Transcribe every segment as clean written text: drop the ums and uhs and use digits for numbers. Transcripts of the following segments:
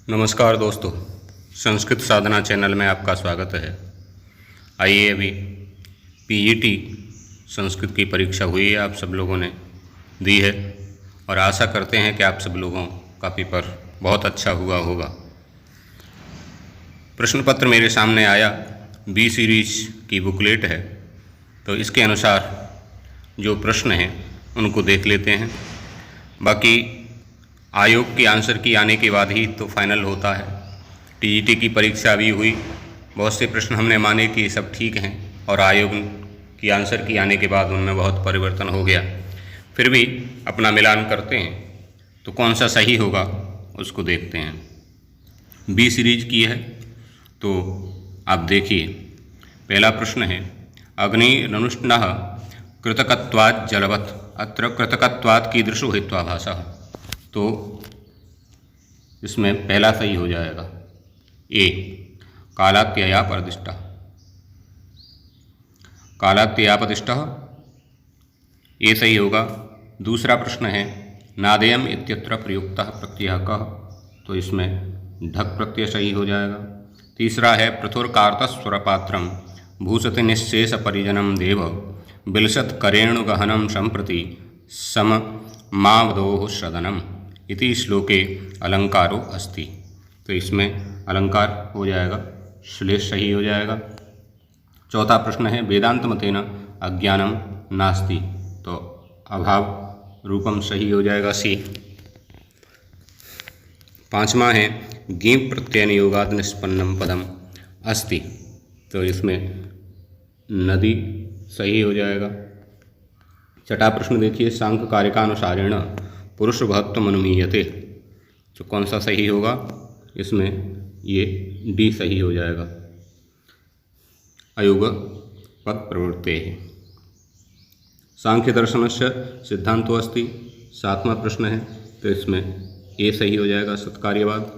नमस्कार दोस्तों, संस्कृत साधना चैनल में आपका स्वागत है। आइए, अभी पीईटी संस्कृत की परीक्षा हुई है, आप सब लोगों ने दी है और आशा करते हैं कि आप सब लोगों का पेपर बहुत अच्छा हुआ होगा। प्रश्न पत्र मेरे सामने आया, बी सीरीज की बुकलेट है, तो इसके अनुसार जो प्रश्न हैं उनको देख लेते हैं। बाकी आयोग की आंसर की आने के बाद ही तो फाइनल होता है। टीईटी की परीक्षा भी हुई, बहुत से प्रश्न हमने माने कि सब ठीक हैं और आयोग की आंसर की आने के बाद उनमें बहुत परिवर्तन हो गया। फिर भी अपना मिलान करते हैं, तो कौन सा सही होगा उसको देखते हैं। बी सीरीज की है तो आप देखिए, पहला प्रश्न है अग्निरनुष्णः कृतकत्वात् जलवत् अत्र कृतकत्वात् कीदृशो हेत्वाभासः। तो इसमें पहला सही हो जाएगा ए, कालात्ययापदिष्टः। कालात्ययापदिष्टः ये सही होगा। दूसरा प्रश्न है नादेयम इत्यत्र प्रयुक्तः प्रत्ययः कः, तो इसमें ढक प्रत्यय सही हो जाएगा। तीसरा है पृथुर्कार्तस्वरपात्रम भूषति निःशेष परिजनम देव बिलसत् करेणुगहनं सम्प्रति सममावदोः सदनम इति श्लोके अलंकारो अस्ति। तो इसमें अलंकार हो जाएगा, श्लेष सही हो जाएगा। चौथा प्रश्न है वेदांत मतेन अज्ञानम नास्ति, तो अभाव रूपम सही हो जाएगा सी। पांचवा है गीं प्रत्यय नियोगात् निष्पन्नम पदम अस्ति, तो इसमें नदी सही हो जाएगा। छठा प्रश्न देखिए सांख्य कारिकानुसारेण पुरुष भवत्वम अनुमीयते, तो कौन सा सही होगा, इसमें ये डी सही हो जाएगा, अयोग पद प्रवृत्ते। सांख्य दर्शनस्य सिद्धांतो अस्ति, सातवां प्रश्न है, तो इसमें ए सही हो जाएगा सत्कार्यवाद।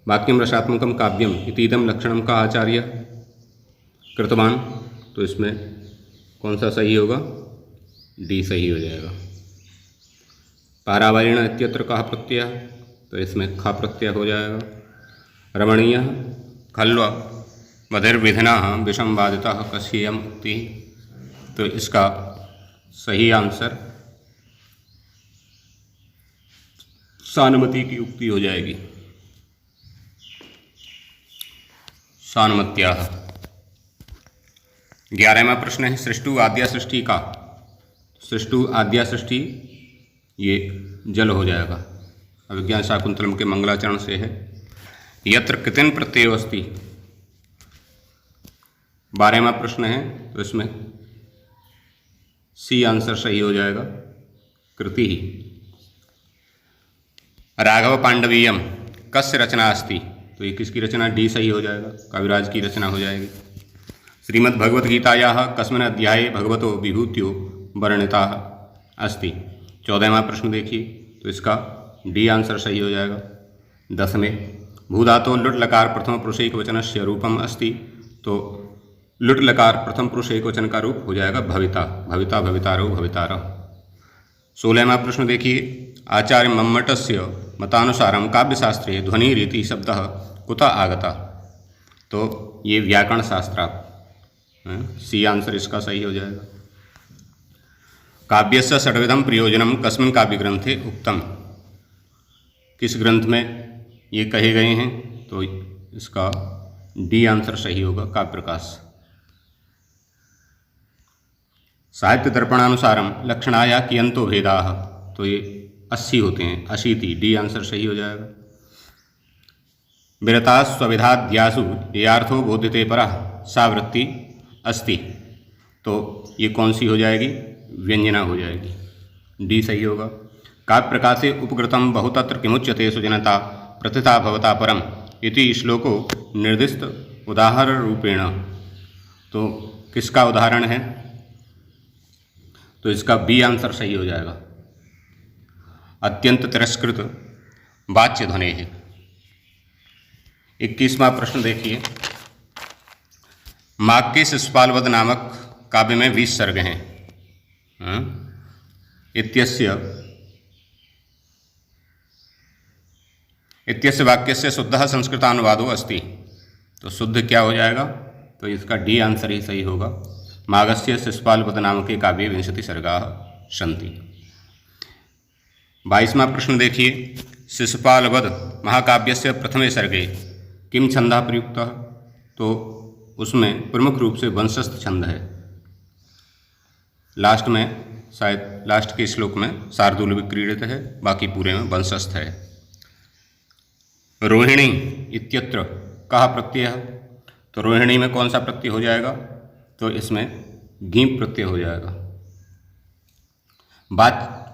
वाक्यम रसात्मकम काव्यम इतीदम लक्षणम का आचार्य कृतवान, तो इसमें कौन सा सही होगा, डी सही हो जाएगा। पारावारिण इत्यत्र कः प्रत्यय, तो इसमें ख प्रत्यय हो जाएगा। रमणीय खल्व वधिर्विधिना विषम बाधितः कस्येयम उक्ति, तो इसका सही आंसर सानुमति की उक्ति हो जाएगी, सानुमत्याः। 11वां प्रश्न है सृष्टु आद्या सृष्टि का, सृष्टु आद्या सृष्टि ये जल हो जाएगा, अभिज्ञान शाकुंतलम के मंगलाचरण से है। यत्र कृतिन प्रत्ययो अस्ति, 12वां प्रश्न है, तो इसमें सी आंसर सही हो जाएगा, कृति ही। राघव पांडवीयम कस्य रचना अस्ति, तो ये किसकी रचना, डी सही हो जाएगा, कविराज की रचना हो जाएगी। श्रीमद् भगवद गीतायाः कस्मिन् अध्याये भगवतो विभूत्यो वर्णिताः अस्ति, 14वां प्रश्न देखिए, तो इसका डी आंसर सही हो जाएगा। 10वें भूधातो लुट लकार प्रथम पुरुष एकवचनस्य रूपम अस्ति, तो लुट लकार प्रथम पुरुष एकवचन का रूप हो जाएगा भविता, भविता भवितारो भवितारः। 16वां प्रश्न देखिए आचार्य मम्मटस्य मतानुसारम काव्यशास्त्रे ध्वनि रीति शब्दः कुतः आगता, तो ये व्याकरण शास्त्रार्थ, सी आंसर इसका सही हो जाएगा। काव्यस्य षड्विधम प्रयोजनम कस्मिन् काव्य ग्रंथे उक्तम, किस ग्रंथ में ये कहे गए हैं, तो इसका डी आंसर सही होगा, काव्य प्रकाश। साहित्य दर्पणानुसारम लक्षणाया कियंतो भेदाः, तो ये 80 होते हैं, अशीति, डी आंसर सही हो जाएगा। विरता स्वविधाद्यासु यार्थो बोध्यते परः सा वृत्ति अस्ति, तो ये कौन सी हो जाएगी, व्यंजना हो जाएगी, डी सही होगा। काव्य प्रकाशे उपकृतम बहुतत्र किमुच्यते सुजनता प्रतिथा भवता परम इति श्लोको निर्दिष्ट उदाहरण रूपेण, तो किसका उदाहरण है, तो इसका बी आंसर सही हो जाएगा, अत्यंत तिरस्कृत वाच्य ध्वनि है। 21वां प्रश्न देखिए माग के शिशुपालवध नामक काव्य में 20 सर्ग हैं, इत्यस्य इत्यस्य वाक्यस्य शुद्धः संस्कृतानुवादो अस्ति। तो शुद्ध क्या हो जाएगा? तो इसका डी आंसर ही सही होगा। मागस्य शिशुपालवध नामके काव्ये 20 सर्गाः सन्ति। 22वां प्रश्न देखिए, शिशुपालवध महाकाव्यस्य प्रथमे सर्गे किम छंदः प्रयुक्तः? तो उसमें प्रमुख रूप से वंशस्थ छंद है। लास्ट में शायद लास्ट के श्लोक में शार्दूल विक्रीडित है, बाकी पूरे में वंशस्थ है। रोहिणी इत्यत्र कः प्रत्यय? तो रोहिणी में कौन सा प्रत्यय हो जाएगा? तो इसमें घीप प्रत्यय हो जाएगा।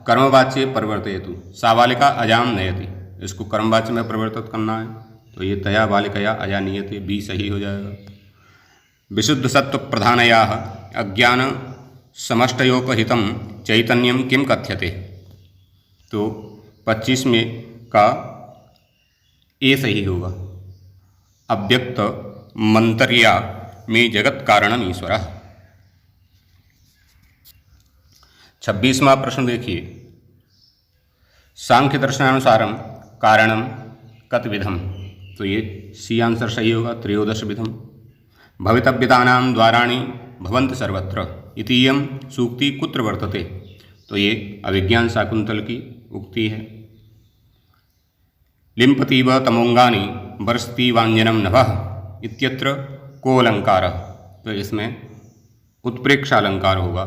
कर्मवाच्य परिवर्तयतु, सा बालिका अजाम नयति, इसको कर्मवाच्य में परिवर्तित करना है। तो ये तया बालिकया अजा नियते, बी सही हो जाएगा। विशुद्ध सत्व प्रधानयाः अज्ञान समष्टयोपहितं चैतन्यम किम कथ्यते? तो 25 में का ए सही होगा। अव्यक्त मंतर्या में जगत कारणम ईश्वरः। 26वां प्रश्न देखिए, सांख्य दर्शनानुसारम कारणम कत विधम? तो ये सी आंसर सही होगा, त्रयोदश विधम। भवितव्यतानां द्वाराणि भवन्ति सर्वत्र इतीयं सूक्ति कुत्र वर्तते? तो ये अभिज्ञान शाकुंतल की उक्ति है। लिम्पतीव तमोंगानि वर्षतीवांजनम नभः इत्यत्र को अलंकार? तो इसमें उत्प्रेक्षा अलंकार होगा,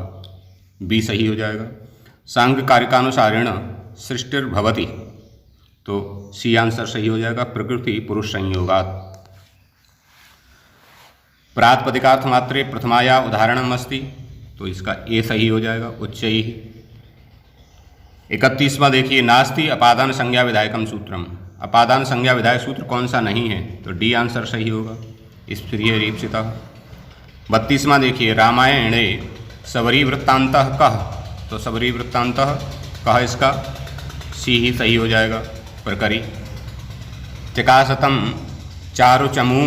बी सही हो जाएगा। सांख्य कारिकानुसारेण सृष्टिर्भवति, तो सी आंसर सही हो जाएगा, प्रकृति पुरुष संयोगात्। प्रातिपदिकार्थ मात्रे प्रथमाया उदाहरणम अस्ति, तो इसका ए सही हो जाएगा, उच्चैः। 31वां देखिए, नास्ति अपादान संज्ञा विधायकम सूत्रम। अपादान संज्ञा विधायक सूत्र कौन सा नहीं है? तो डी आंसर सही होगा, स्फीर्य रीप्सितः। 32वां देखिए, रामायणे सबरी वृत्तांतः कः? तो सबरी वृत्तांतः कः, इसका सी ही सही हो जाएगा, प्रकरी। चकाशतम चारुचमू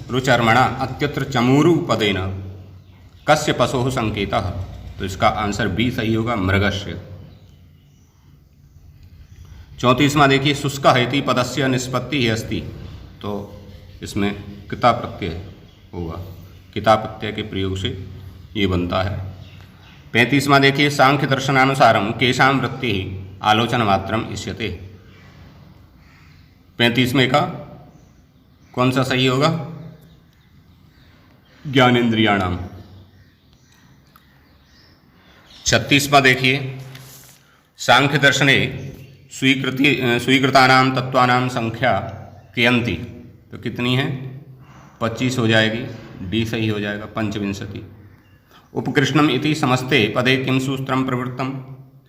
रुचर्मणा अत्यत्र चमूरु पदेन कस्य पशोः संकेतः? तो इसका आंसर बी सही होगा, मृगस्य। 34वां देखिए, शुष्क इति पदस्य निष्पत्ति ही अस्ति, तो इसमें किता प्रत्यय होगा, किता प्रत्यय के प्रयोग से ये बनता है। 35वां देखिए, सांख्य दर्शनानुसारम केशां वृत्ति आलोचन मात्रम इष्यते। 35वें का कौन सा सही होगा? ज्ञानेन्द्रियाणाम। 36वां देखिए, सांख्य दर्शने स्वीकृतानाम तत्वानाम संख्या कियंती, तो कितनी है? 25 हो जाएगी, डी सही हो जाएगा, पंचविंशति। उपकृष्णम इति समस्ते पदे किम सूत्रम प्रवृत्तम?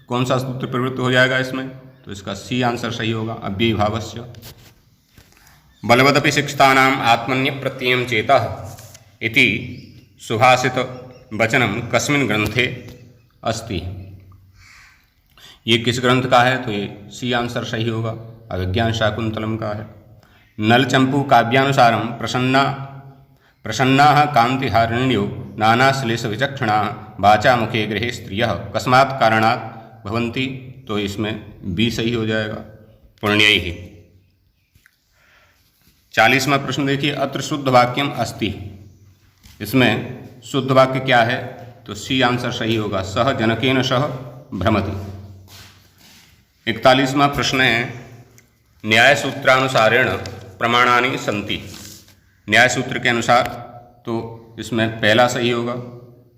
कौन सा सूत्र प्रवृत्त हो जाएगा इसमें? तो इसका सी आंसर सही होगा, अव्ययी भावस्य। बलवदपि शिक्षितानाम आत्मन्य प्रत्ययम चेतः इति सुभाषित वचनम कस्मिन् ग्रंथे अस्ति? ये किस ग्रंथ का है? तो ये सी आंसर सही होगा, अभिज्ञान शाकुंतलम का है। नलचंपू काव्यानुसारम प्रसन्नाः कांतिहारिण्यो नानाश्लेष विचक्षणाः वाचा मुखे गृहे स्त्रियः कस्मात् कारणात् भवन्ति? तो इसमें बी सही हो जाएगा, पुण्यैः। 40वां प्रश्न देखिए, अत्र शुद्ध वाक्यम अस्ति, इसमें शुद्ध वाक्य क्या है? तो सी आंसर सही होगा, सह जनकेन सह भ्रमति। 41वां प्रश्न है, न्याय सूत्रानुसारेण प्रमाणानि सन्ति। न्याय सूत्र के अनुसार तो इसमें पहला सही होगा,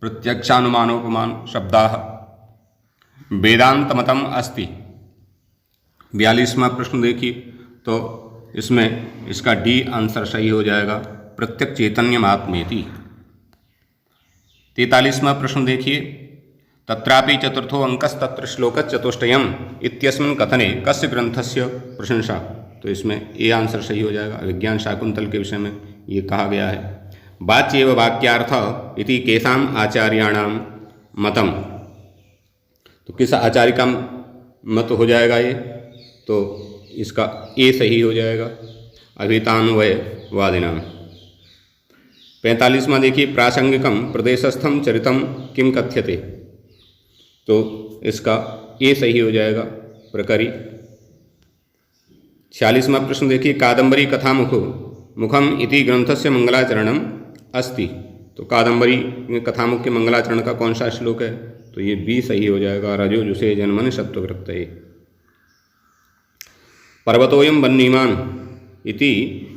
प्रत्यक्षानुमानोपमान शब्दाः वेदांत मतम अस्ति। 42वां प्रश्न देखिए, तो इसमें इसका डी आंसर सही हो जाएगा, प्रत्यक्ष चैतन्यमात्मेति। 43वां प्रश्न देखिए, तत्रापि चतुर्थो अंकस्तत्र श्लोकचतुष्टयम् इत्यस्मिन् कथने कस्य ग्रंथस्य प्रशंसा? तो इसमें ए आंसर सही हो जाएगा, विज्ञान शाकुंतल के विषय में ये कहा गया है। वाच्येव वाक्यार्थ इति केषाम् आचार्याणाम मतम? तो किस आचार्य का मत हो जाएगा ये? तो इसका ए सही हो जाएगा, अभितान्वयवादिनाम। 45वां देखिए, प्रासंगिकम प्रदेशस्थम चरितम किम कथ्यते? तो इसका ए सही हो जाएगा, प्रकरी। 46वां प्रश्न देखिए, कादम्बरी कथामुखो मुखम इति ग्रंथस्य मंगलाचरणम अस्ति। तो कादम्बरी कथामुख के मंगलाचरण का कौन सा श्लोक है? तो ये बी सही हो जाएगा, रजो जुषे जन्मन सत्ववृत्तये। पर्वतोयम वह्निमान् इति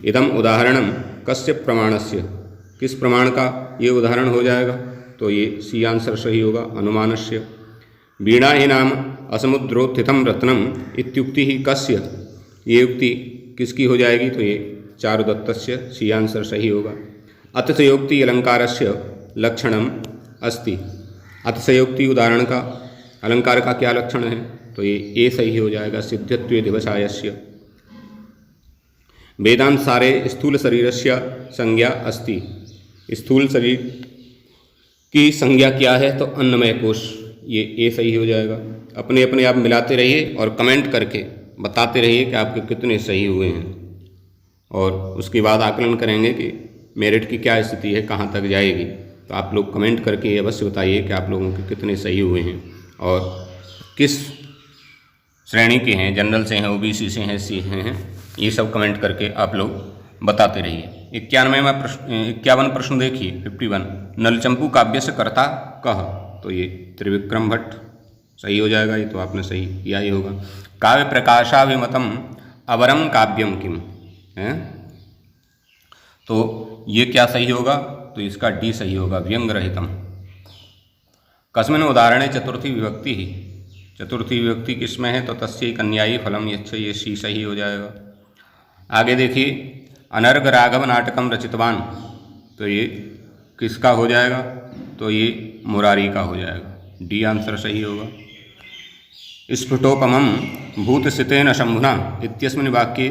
इदम उदाहरणम कस्य प्रमाणस्य, किस प्रमाण का ये उदाहरण हो जाएगा? तो ये सी आंसर सही होगा, अनुमानस्य। वीणा ही नाम असमुद्रोत्थितम रत्नम इत्युक्ति ही कस्य, ये युक्ति किसकी हो जाएगी? तो ये चारुदत्तस्य, सी आंसर सही होगा। अतिशयोक्ति अलंकारस्य लक्षणम अस्ति, अतिशयोक्ति उदाहरण का अलंकार का क्या लक्षण है? तो ये ए सही हो जाएगा, सिद्ध्यत्वे दिवसायस्य। वेदांत सारे स्थूल शरीरस्य संज्ञा अस्ति, स्थूल शरीर की संज्ञा क्या है? तो अन्नमय कोश, ये ए सही हो जाएगा। अपने अपने आप मिलाते रहिए और कमेंट करके बताते रहिए कि आपके कितने सही हुए हैं, और उसके बाद आकलन करेंगे कि मेरिट की क्या स्थिति है, कहाँ तक जाएगी। तो आप लोग कमेंट करके अवश्य बताइए कि आप लोगों के कितने सही हुए हैं और किस श्रेणी के हैं, जनरल से हैं, ओबीसी से हैं, सी हैं, ये सब कमेंट करके आप लोग बताते रहिए। 51वां प्रश्न देखिए, 51, नलचंपू काव्य से कर्ता कह? तो ये त्रिविक्रम भट्ट सही हो जाएगा, ये तो आपने सही किया ही होगा। काव्य प्रकाशाभिमतम अवरम काव्यम किम है? तो ये क्या सही होगा? तो इसका डी सही होगा, व्यंग रहितम। कस्मिन् उदाहरणे चतुर्थी विभक्ति ही, चतुर्थी विभक्ति किसमें है? तो तस्यै कन्यायी फलम यच्छ, ये सी सही हो जाएगा। आगे देखिए, अनर्घ राघव नाटकम रचितवान, तो ये किसका हो जाएगा? तो ये मुरारी का हो जाएगा, डी आंसर सही होगा। स्फुटोपमं भूतस्थितेन शंभुना इत्यस्मिन् वाक्ये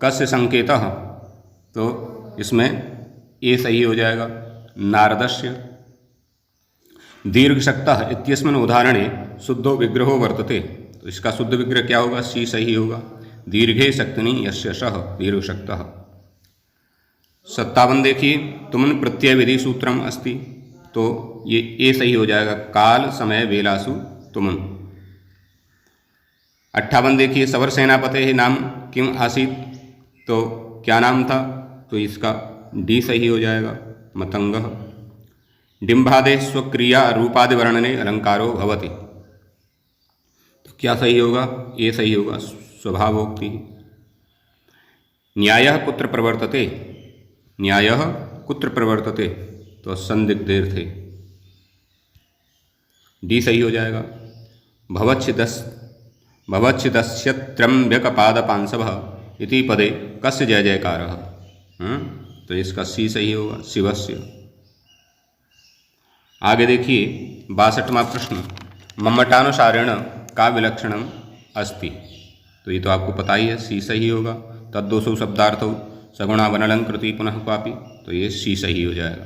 कस्य संकेतः? तो इसमें ए सही हो जाएगा, नारदस्य। दीर्घशक्तः इत्यस्मिन् उदाहरणे शुद्धो विग्रहो वर्तते, तो इसका शुद्ध विग्रह क्या होगा? सी सही होगा, दीर्घे शक्तिनी यस्य सः दीर्घशक्तः। 57 देखिए, तुमन प्रत्यय विधि सूत्रम अस्ति, तो ये ए सही हो जाएगा, काल समय वेलासु तुमन। 58 देखिए, सवर सेनापते नाम किम आसीत, तो क्या नाम था? तो इसका डी सही हो जाएगा, मतंगः। डिम्बादे स्वक्रिया रूपादि वर्णने अलंकारो भवति, तो क्या सही होगा? ए सही होगा, स्वभावोक्ति। न्यायः कुत्र प्रवर्तते, न्यायः कुत्र प्रवर्तते, तो संदिग्धेर्थे, डी सही हो जाएगा। भवच्छिदस्यत्रम्ब्यकपादपांसवः इति पदे कस्य जय जयकारः? तो इसका सी सही होगा, शिवस्य। आगे देखिए, 62वां प्रश्न, मम्मटानुसारेण का विलक्षणम अस्ति, तो ये तो आपको पता ही है, सी सही होगा। तद्दोषो शब्दार्थो सगुणा वनलंकृति पुनः क्वापि, तो ये सी सही हो जाएगा।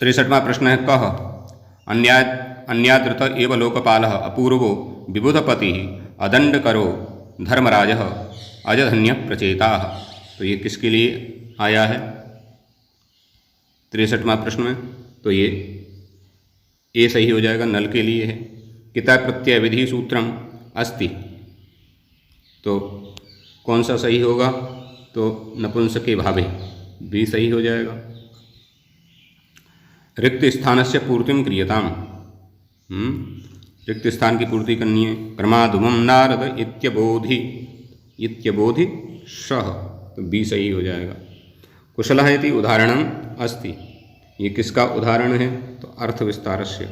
63वां प्रश्न है, कह अन्यादृत एव लोकपालः अपूर्वो विबुधपति अदंडकरो धर्मराजः अजधन्य प्रचेताः, तो ये किसके लिए आया है? 63वां प्रश्न में, तो ये ए सही हो जाएगा, नल के लिए है। किता प्रत्यय विधि सूत्रम अस्ति, तो कौन सा सही होगा? तो नपुंसके भावे, बी सही हो जाएगा। रिक्त स्थानस्य पूर्तिम क्रियताम, रिक्त स्थान की पूर्ति करनी है। प्रमादुमं नारद इत्यबोधि सह, तो बी सही हो जाएगा। कुशलः इति उदाहरणम अस्ति, ये किसका उदाहरण है? तो अर्थ विस्तारस्य,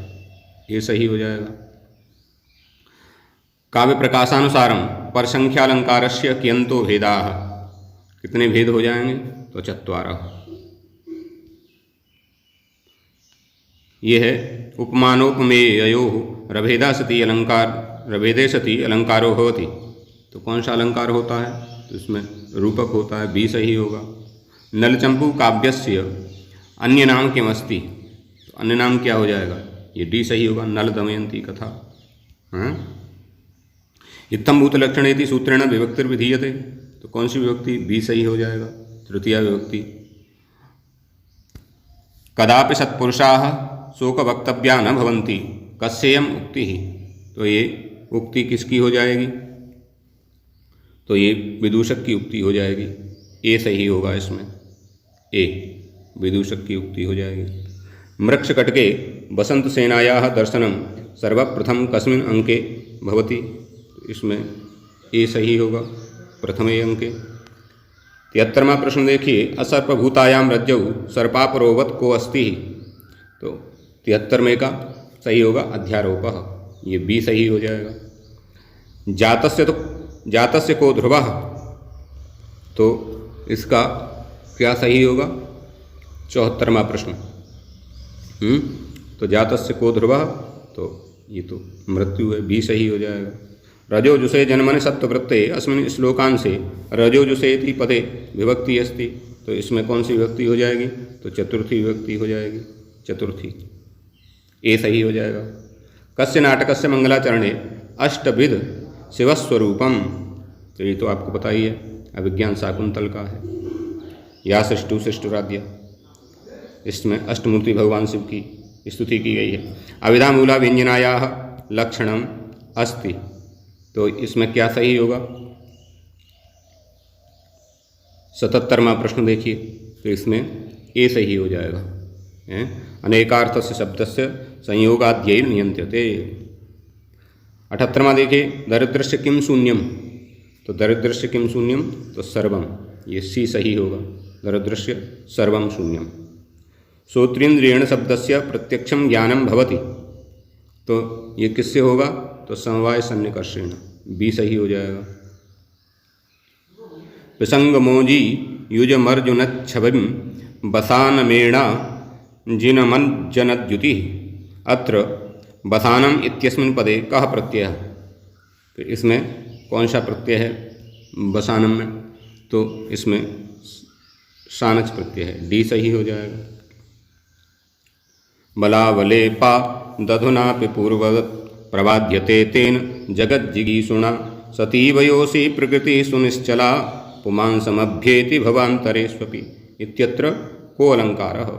ये सही हो जाएगा। काव्य प्रकाशानुसारम परसंख्यालंकारस्य कियंतो भेदाः, कितने भेद हो जाएंगे? तो चत्वारः। ये है उपमानोपमेयोः रभेदा सती अलंकार, रभेदे सती अलंकारो भवति, तो कौन सा अलंकार होता है? तो इसमें रूपक होता है, बी सही होगा। नलचंपू काव्यस्य अन्य नाम किमस्ति, तो अन्य नाम क्या हो जाएगा? ये डी सही होगा, नल दमयंती कथा। इत्थम भूत लक्षण इति सूत्रेण विभक्तिर्विधीयते, तो कौन सी विभक्ति? बी सही हो जाएगा, तृतीया विभक्ति। कदापि सत्पुरुषाः शोक वक्तव्या न भवन्ति कस्येयम उक्ति ही, तो ये उक्ति किसकी हो जाएगी? तो ये विदूषक की उक्ति हो जाएगी। ए सही होगा इसमें, ए विदूषक की उक्ति हो जाएगी। मृक्षकटके बसंत सेनायाः दर्शनम सर्वप्रथम कस्मिन् अंके भवति, इसमें ए सही होगा, प्रथमे अंके। 73वां प्रश्न देखिए, असर्पभूतायाम रज्जौ सर्पापरोवत को अस्ति, तो 73वें का सही होगा अध्यारोपः, ये बी सही हो जाएगा। जातस्य को ध्रुवः, तो इसका क्या सही होगा, 74वां प्रश्न। तो जातस्य को ध्रुवः, तो ये तो मृत्यु है, बी सही हो जाएगा। रजोजुषे जन्मनि सत्ववृत्ते अस्मिन् श्लोकांशे रजोजुषेति पदे विभक्ति अस्ति, तो इसमें कौन सी विभक्ति हो जाएगी, तो चतुर्थी विभक्ति हो जाएगी, चतुर्थी, ए सही हो जाएगा। कस्य नाटकस्य मंगलाचरणे अष्टविध शिवस्वरूपम, तो ये तो आपको पता ही है, अभिज्ञान शाकुंतल का है। या सृष्टु सृष्टुराद्य, इसमें अष्टमूर्ति भगवान शिव की स्तुति की गई है। अविधा मूला व्यंजनायाः लक्षणम अस्ति, तो इसमें क्या सही होगा, 77वां प्रश्न देखिए, तो इसमें ए सही हो जाएगा। अनेकार्थस्य शब्दस्य संयोगाद्यैर नियंत्यते। 78वां देखिए, दरिद्रस्य किम शून्यम, तो दरिद्रस्य किम शून्यम, तो सर्वम, ये सी सही होगा, दरिद्रस्य सर्वम शून्यम। श्रोत्रेन्द्रियेण शब्दस्य प्रत्यक्षम ज्ञानम भवति, तो ये किससे होगा, तो समवाय सन्निकर्षेण, बी सही हो जाएगा। पिसंगमोजी युजमर्जुनच्छविं बसानमेणा जिनमज्जनद्युति, अत्र बसानम इत्यस्मिन् पदे कः प्रत्ययः, तो इसमें कौन सा प्रत्यय है बसानम में, तो इसमें सानच प्रत्यय है, डी सही हो जाएगा। बलावलेपा दधुनापि पूर्ववत् प्रबाध्यते तेन जगज्जिगीषुणा सतीवयोषि प्रकृति सुनिश्चला पुमांसमभ्येति भवान्तरेष्वपि इत्यत्र को अलंकारः,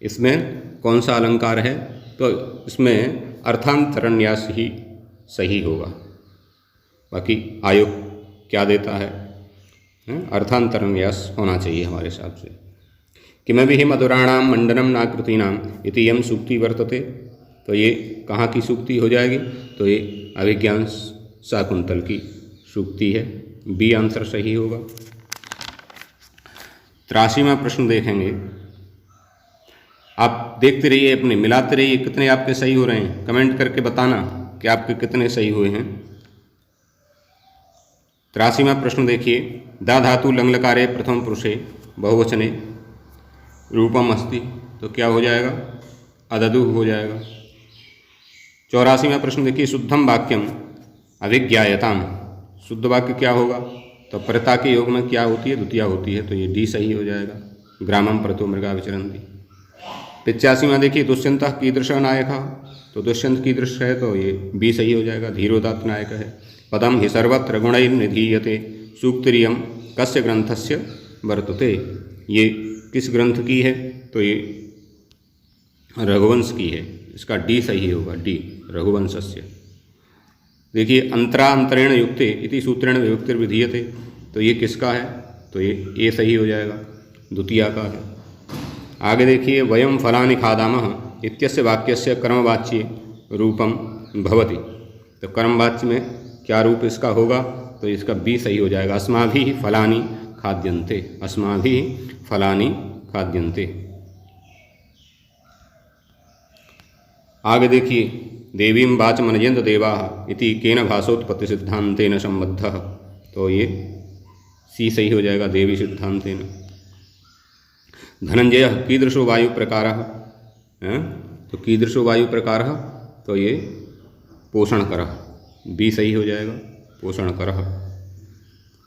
इसमें कौन सा अलंकार है, तो इसमें अर्थांतरन्यास ही सही होगा। बाकी आयोग क्या देता है, अर्थांतरन्यास होना चाहिए हमारे हिसाब से। किमभिः मधुराणाम मंडनम नाकृतीनाम इति यम सूक्ति वर्तते, तो ये कहाँ की सूक्ति हो जाएगी, तो ये अभिज्ञान शाकुंतल की सूक्ति है, बी आंसर सही होगा। 83वां प्रश्न देखेंगे, आप देखते रहिए, अपने मिलाते रहिए, कितने आपके सही हो रहे हैं, कमेंट करके बताना कि आपके कितने सही हुए हैं। 83वां प्रश्न देखिए, दा धातु लंगलकारे प्रथम पुरुषे बहुवचने रूपम अस्ति, तो क्या हो जाएगा, अददु हो जाएगा। 84वां प्रश्न देखिए, शुद्धम वाक्यम अभिज्ञायताम, शुद्ध वाक्य क्या होगा, तो प्रता के योग में क्या होती है, द्वितीया होती है, तो ये डी सही हो जाएगा। ग्रामम प्रतो मृगा विचरन्ति। 85वां देखिए, दुष्यंत कीदृश नायक, तो दुष्यंत कीदृश है, तो ये बी सही हो जाएगा, धीरोदात्त नायक है। पदम हि सर्वत्र गुणैर्निधीयते सूक्तिरियं कस्य ग्रंथस्य वर्तते, ये किस ग्रंथ की है, तो ये रघुवंश की है, इसका डी सही होगा, डी रघुवंशस्य। देखिए, अंतरांतरेण युक्ते इति सूत्रेण विभक्तिर्विधीयते, तो ये किसका है, तो ये ए सही हो जाएगा, द्वितीया का है। आगे देखिए, वयम फलानि खादामः इत्यस्य वाक्यस्य कर्मवाच्ये रूपम भवति, तो कर्मवाच्य में क्या रूप इसका होगा, तो इसका बी सही हो जाएगा, अस्माभिः फलानि खाद्यन्ते, अस्माभिः फलानि खाद्यन्ते। आगे देखिए, देवीं वाचमनयन्त देवाः इति केन भाषोत्पत्ति सिद्धांतेन संबद्धः, तो ये सी सही हो जाएगा, देवी सिद्धांतेन। धनंजय कीदृशो वायु प्रकारः, तो कीदृशो वायु प्रकारः, तो ये पोषणकरः, बी सही हो जाएगा, पोषणकरः।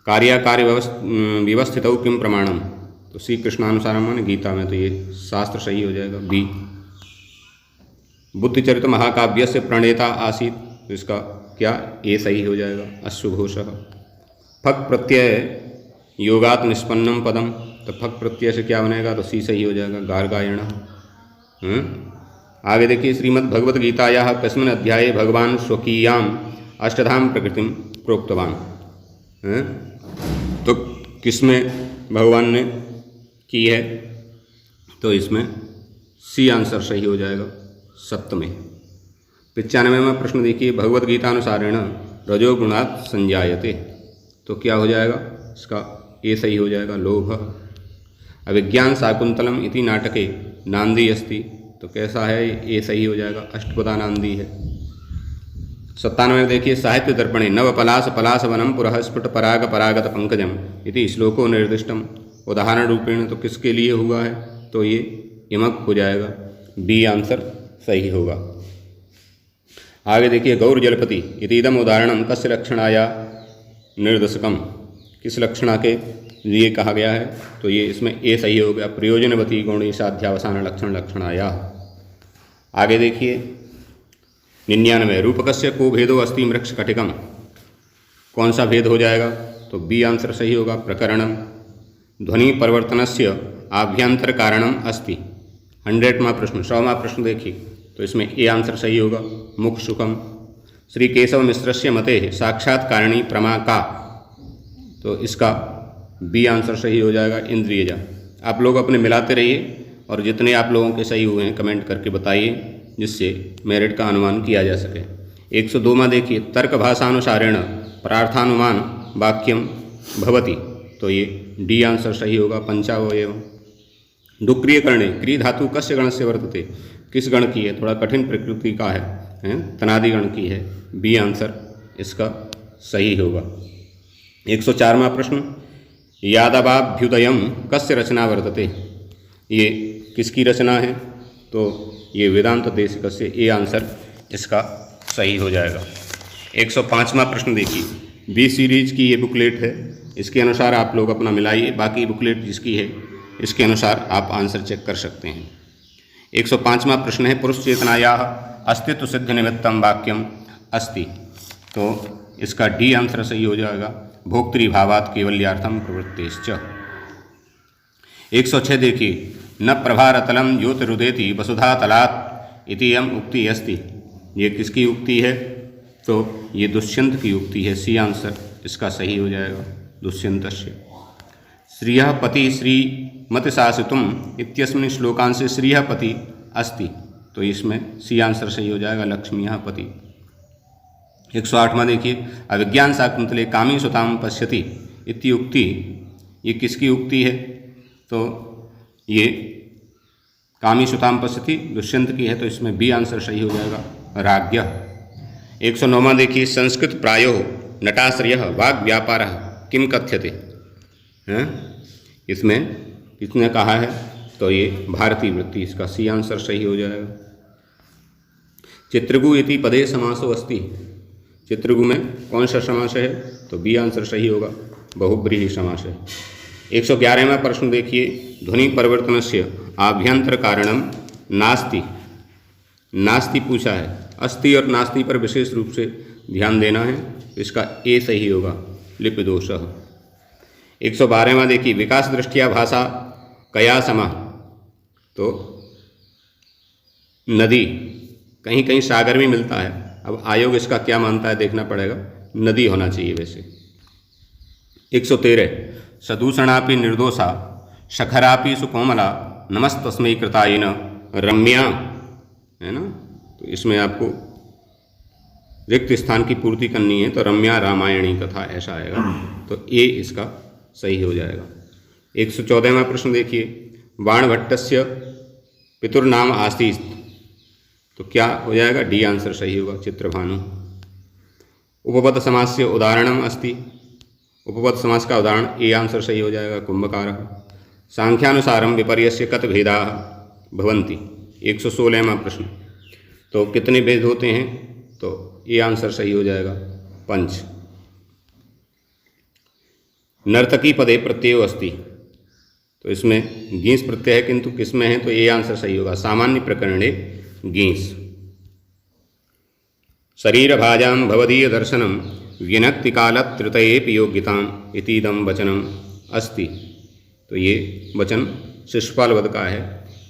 कार्याकार्य व्यवस्थितौ किम प्रमाणम, तो श्री कृष्णानुसारम माने गीता में, तो ये शास्त्र सही हो जाएगा, बी। बुद्धिचरित महाकाव्य से प्रणेता आसीत, तो इसका क्या, ए सही हो जाएगा, अश्वघोषः। फक प्रत्यय योगात निष्पन्नम पदम, तो फक प्रत्यय से क्या बनेगा, तो सी सही हो जाएगा, गार्गायणः। आगे देखिए, श्रीमद् भगवद गीतायाः कस्मिन् अध्याये भगवान स्वकीयाम अष्टधाम प्रकृतिम प्रोक्तवान, हैं, तो किसमें भगवान ने की है, तो इसमें सी आंसर सही हो जाएगा, सप्त में। 95वां प्रश्न देखिए, भगवद गीतानुसारेण रजोगुणात् संजायते, तो क्या हो जाएगा, इसका ए सही हो जाएगा, लोभ। अभिज्ञान शाकुंतलम इति नाटके नांदी अस्ति, तो कैसा है, ए सही हो जाएगा, अष्टपदा नांदी है। 97 देखिए, साहित्य दर्पणे नव पलास पलास वनम पुरः स्फुट पराग परागत पंकजम इति श्लोको निर्दिष्टम, उदाहरण रूपेण तो किसके लिए हुआ है, तो ये यमक हो जाएगा, बी आंसर सही होगा। आगे देखिए, गौर जलपति इतीदम उदाहरणम कस्य लक्षणाया निर्देशकम, किस लक्षणा के लिए कहा गया है, तो ये इसमें ए सही हो गया, प्रयोजनवती गौणी साध्यावसान लक्षण लक्षणाया। आगे देखिए 99, रूपकस्य को भेदो अस्ति मृक्ष कटिकम, कौन सा भेद हो जाएगा, तो बी आंसर सही होगा, प्रकरणम। ध्वनि परिवर्तनस्य आभ्यंतर कारणम अस्ति, 100वां प्रश्न, 100वां प्रश्न देखिए, तो इसमें ए आंसर सही होगा, मुख सुखम। श्री केशव मिश्रस्य मते साक्षात कारिणी प्रमा का, तो इसका बी आंसर सही हो जाएगा, इंद्रियजा। आप लोग अपने मिलाते रहिए और जितने आप लोगों के सही हुए हैं कमेंट करके बताइए, जिससे मेरिट का अनुमान किया जा सके। 102वां देखिए, तर्क भाषानुसारेण प्रार्थानुमान वाक्यम भवति, तो ये डी आंसर सही होगा, पंचावयव। डुक्रिय कर्णे क्री धातु कस्य गण से वर्तते, किस गण की है, थोड़ा कठिन प्रकृति का है, तनादि गण की है, बी आंसर इसका सही होगा। 104वां प्रश्न, यादवाभ्युदयम कस्य रचना वर्तते, ये किसकी रचना है, तो ये वेदांत देशिकस्य, ए आंसर इसका सही हो जाएगा। 105वां प्रश्न देखिए, बी सीरीज की ये बुकलेट है, इसके अनुसार आप लोग अपना मिलाइए, बाकी बुकलेट जिसकी है इसके अनुसार आप आंसर चेक कर सकते हैं। 105वां प्रश्न है, पुरुष चेतनाया अस्तित्व सिद्ध निमित्तम वाक्यम अस्ति, तो इसका डी आंसर सही हो जाएगा, भोक्तृभावात् केवल्यार्थम प्रवृत्तिश्च। 106 देखिए, न प्रभारतलम ज्योतिरुदेति वसुधा तलात् इति यम उक्ति अस्ति, ये किसकी उक्ति है, तो ये दुष्यंत की उक्ति है, सी आंसर इसका सही हो जाएगा, दुष्यंतस्य। श्रियः पति श्रीमति शासितुम इत्यस्मिन् श्लोकांशे श्रियः पति अस्ति, तो इसमें सी आंसर सही हो जाएगा, लक्ष्मीः पति। 108वां देखिए, अभिज्ञान शाकुंतले कामी सुताम पश्यति इति उक्ति, ये किसकी उक्ति है, तो ये कामी सुताम पश्यति दुष्यंत की है, तो इसमें बी आंसर सही हो जाएगा, राज्ञ। 109वां देखिए, संस्कृत प्रायो नटाश्रयः वाग् व्यापारः किम कथ्यते, हैं, इसमें किसने कहा है, तो ये भारतीय वृत्ति, इसका सी आंसर सही हो जाएगा। चित्रगु इति पदे समासो अस्ति, चित्रगु में कौन सा समास है, तो बी आंसर सही होगा, बहुब्रीहि समास है। 111वां प्रश्न देखिए, ध्वनि परिवर्तनस्य आभ्यंतर कारणम नास्ति, नास्ति पूछा है, अस्ति और नास्ति पर विशेष रूप से ध्यान देना है, इसका ए सही होगा, लिपि दोषः। 112वां देखिए, विकास दृष्टिया भाषा कया समा, तो नदी, कहीं कहीं सागर भी मिलता है, अब आयोग इसका क्या मानता है देखना पड़ेगा, नदी होना चाहिए वैसे। 113, सदूषणापि निर्दोषा शखरापि सुकोमला नमस्तस्मै कृतायेन रम्या, है ना, तो इसमें आपको रिक्त स्थान की पूर्ति करनी है, तो रम्या रामायणी कथा ऐसा आएगा, तो ए इसका सही हो जाएगा। 114वां प्रश्न देखिए, बाणभट्टस्य पितुर्नाम आसीत्, तो क्या हो जाएगा, डी आंसर सही होगा, चित्रभानु। उपपद समास से उदाहरणम अस्ति, उपपद समास का उदाहरण ए आंसर सही हो जाएगा, कुंभकारः। सांख्यानुसारम विपर्यस्य कत भेदाः भवन्ति, 116वां प्रश्न, तो कितने भेद होते हैं, तो ए आंसर सही हो जाएगा, 5। नर्तकी पदे प्रत्ययो अस्ति, तो इसमें गींस प्रत्यय है, किंतु किस में है, तो ए आंसर सही होगा, सामान्य प्रकरणे गींस। शरीर भाजाम भवदीय दर्शनम विनक्ति कालत तृतयेपि योग्यताम इतीदम वचनम अस्ति, तो ये वचन शिशुपाल वध का है,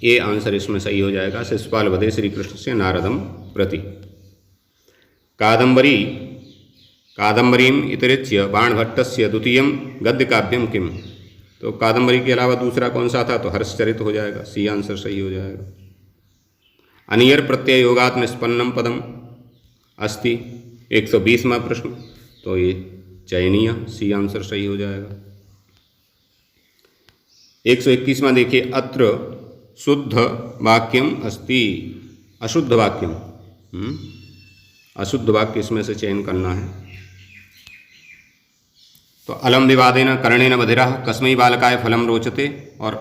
ए आंसर इसमें सही हो जाएगा, शिशुपाल वधे श्री कृष्ण से नारदम प्रति। कादंबरी कादम्बरीम इतरिच्य बाणभट्टस्य द्वितीयं गद्यकाव्यम किम। तो कादम्बरी के अलावा दूसरा कौन सा था, तो हर्षचरित हो जाएगा, सी आंसर सही हो जाएगा। अनियर प्रत्यय योगात् निष्पन्नम पदम अस्ति, 120वां प्रश्न, तो ये चयनीय, सी आंसर सही हो जाएगा। 121वां देखिए, अत्र शुद्ध वाक्यम अस्ति, अशुद्ध वाक्यम, अशुद्ध वाक्य इसमें से चयन करना है। तो अलम विवादेन कर्णेन बधिरः कस्मै बालकाय फलम रोचते, और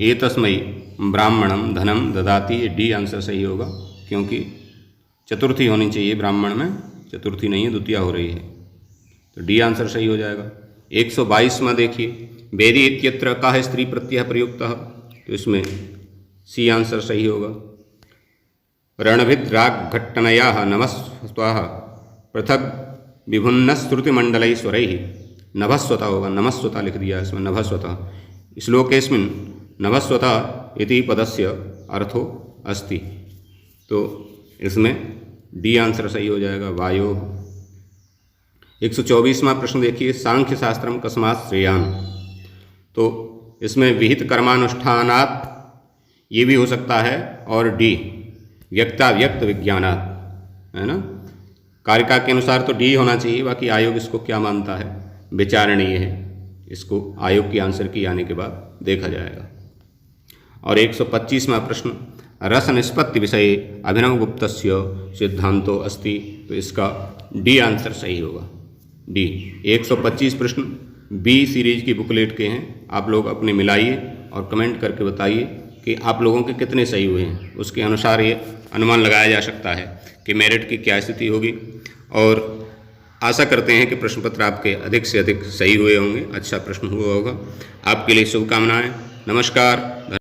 एतस्मै ब्राह्मणम धनम ददाति, ये डी आंसर सही होगा, क्योंकि चतुर्थी होनी चाहिए, ब्राह्मण में चतुर्थी नहीं है, द्वितीया हो रही है, तो डी आंसर सही हो जाएगा। 122वां देखिए, वेदी इत्यत्र कः स्त्री प्रत्यय प्रयुक्तः, तो इसमें सी आंसर सही होगा। रणभिद्राग घट्टनया नमस्वतः पृथक विभिन्न श्रुतिमंडल स्वरैः, नभस्वतः होगा, नमस्वतः लिख दिया इसमें, नभस्वतः। श्लोकेस्मिन् नभस्वतः इति पदस्य अर्थो अस्ति, तो इसमें डी आंसर सही हो जाएगा, वायो। 124वां प्रश्न देखिए, सांख्य शास्त्रम कस्मात् श्रेयान्, तो इसमें विहित कर्मानुष्ठानात् ये भी हो सकता है, और डी व्यक्ताव्यक्त विज्ञानात्, है ना, कारिका के अनुसार तो डी होना चाहिए, बाकी आयोग इसको क्या मानता है विचारणीय है, इसको आयोग की आंसर की आने के बाद देखा जाएगा। और 125वां प्रश्न, रस निष्पत्ति विषय अभिनव गुप्तस्य सिद्धांतो अस्ति, तो इसका डी आंसर सही होगा, डी। 125 प्रश्न बी सीरीज की बुकलेट के हैं, आप लोग अपने मिलाइए और कमेंट करके बताइए कि आप लोगों के कितने सही हुए हैं, उसके अनुसार ये अनुमान लगाया जा सकता है कि मेरिट की क्या स्थिति होगी। और आशा करते हैं कि प्रश्न पत्र आपके अधिक से अधिक सही हुए होंगे, अच्छा प्रश्न हुआ होगा। आपके लिए शुभकामनाएं। नमस्कार।